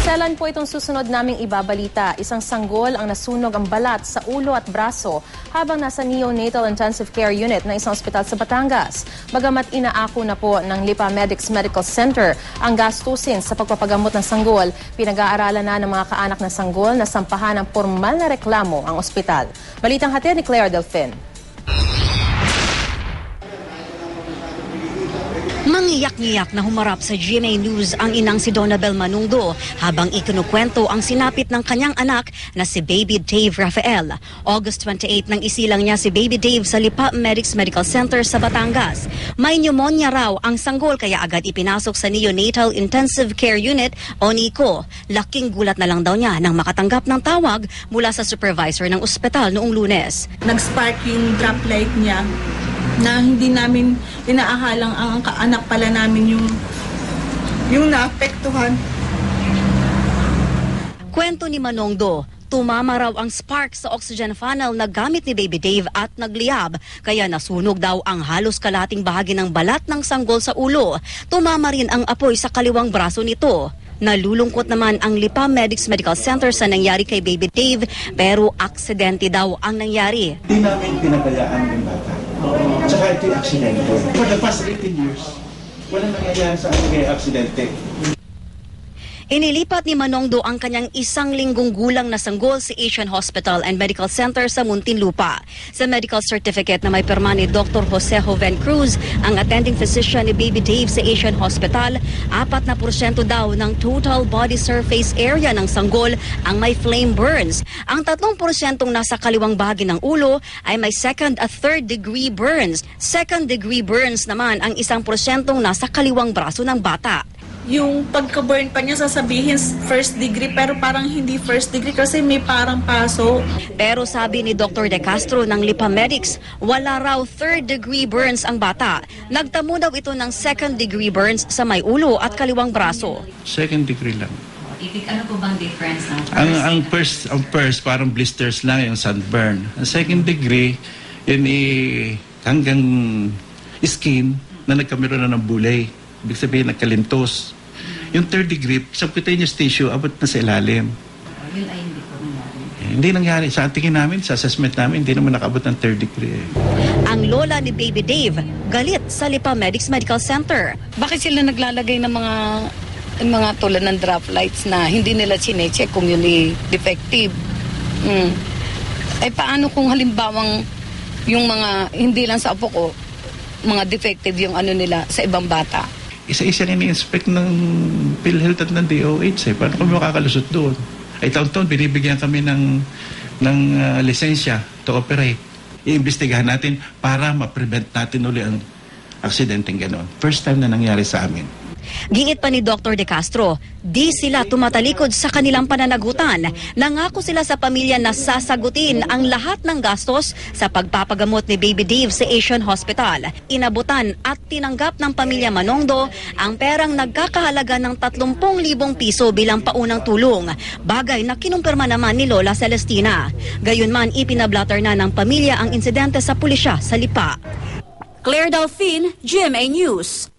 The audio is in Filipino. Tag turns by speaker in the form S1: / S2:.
S1: Kaselan po itong susunod naming ibabalita. Isang sanggol ang nasunog ang balat sa ulo at braso habang nasa neonatal intensive care unit ng isang ospital sa Batangas. Bagamat inaako na po ng Lipa Medics Medical Center ang gastusin sa pagpapagamot ng sanggol, pinag-aaralan na ng mga kaanak na sanggol na sampahan ng formal na reklamo ang ospital. Balitang hatid ni Claire Delfin.
S2: Mangiyak-ngiyak na humarap sa GMA News ang inang si Donabel Manungdo habang ikinukwento ang sinapit ng kanyang anak na si Baby Dave Rafael. August 28 nang isilang niya si Baby Dave sa Lipa Medics Medical Center sa Batangas. May pneumonia raw ang sanggol kaya agad ipinasok sa Neonatal Intensive Care Unit o NICU. Laking gulat na lang daw niya nang makatanggap ng tawag mula sa supervisor ng ospital noong Lunes.
S3: Nag-spark yung drop light niya na hindi namin inaahalang ang kaanak pala namin yung naapektuhan.
S2: Kwento ni Manongdo, tumama raw ang spark sa oxygen funnel na gamit ni Baby Dave at nagliyab, kaya nasunog daw ang halos kalating bahagi ng balat ng sanggol sa ulo. Tumama rin ang apoy sa kaliwang braso nito. Nalulungkot naman ang Lipa Medics Medical Center sa nangyari kay Baby Dave, pero aksidente daw ang nangyari.
S4: Hindi namin pinabayaan yung bata. Tsaka ito yung aksidente. For the past 18 years, walang nangyayari sa amin kaya aksidente.
S2: Inilipat ni Manongdo ang kanyang 1 linggong gulang na sanggol sa Asian Hospital and Medical Center sa Muntinlupa. Sa medical certificate na may pirma ni Dr. Jose Joven Cruz, ang attending physician ni Baby Dave sa Asian Hospital, 4% daw ng total body surface area ng sanggol ang may flame burns. Ang 3% nasa kaliwang bahagi ng ulo ay may 2nd at 3rd degree burns. 2nd degree burns naman ang 1% nasa kaliwang braso ng bata.
S3: Yung pagka-burn pa niya sasabihin first degree pero parang hindi first degree kasi may parang paso.
S2: Pero sabi ni Dr. De Castro ng Lipa Medics, wala raw 3rd degree burns ang bata. Nagtamo daw ito ng 2nd degree burns sa may ulo at kaliwang braso.
S5: 2nd degree lang.
S6: Ano po bang difference ng first?
S5: Ang first parang blisters lang yung sunburn. Ang 2nd degree, yun hanggang skin na nagkameron na ng bulay. Ibig sabihin nagkalintos. Yung 3rd degree, subcutaneous tissue, abot na sa ilalim.
S6: Yun ay hindi po nangyari.
S5: Hindi nangyari. Sa tingin namin, sa assessment namin, hindi naman nakabot ng 3rd degree.
S2: Ang lola ni Baby Dave, galit sa Lipa Medics Medical Center.
S7: Bakit sila naglalagay ng mga tulad ng drop lights na hindi nila chinecheck kung yun ay defective? Ay paano kung halimbawang yung mga, hindi lang sa apo ko, mga defective yung ano nila sa ibang bata?
S5: Isa-isa ini-inspect ng PhilHealth at ng DOH. Paano kami makakalusot doon? Ay taon-taon, binibigyan kami ng lisensya to operate. Iimbestigahan natin para ma-prevent natin uli ang aksidenteng gano'n. First time na nangyari sa amin.
S2: Giit pa ni Dr. De Castro, di sila tumatalikod sa kanilang pananagutan. Nangako sila sa pamilya na sasagutin ang lahat ng gastos sa pagpapagamot ni Baby Dave sa Asian Hospital. Inabutan at tinanggap ng pamilya Manongdo ang perang nagkakahalaga ng 30,000 piso bilang paunang tulong, bagay na kinumpirma naman ni Lola Celestina. Gayunman, ipinablatter na ng pamilya ang insidente sa pulisya sa Lipa.
S8: Claire Delfin, GMA News.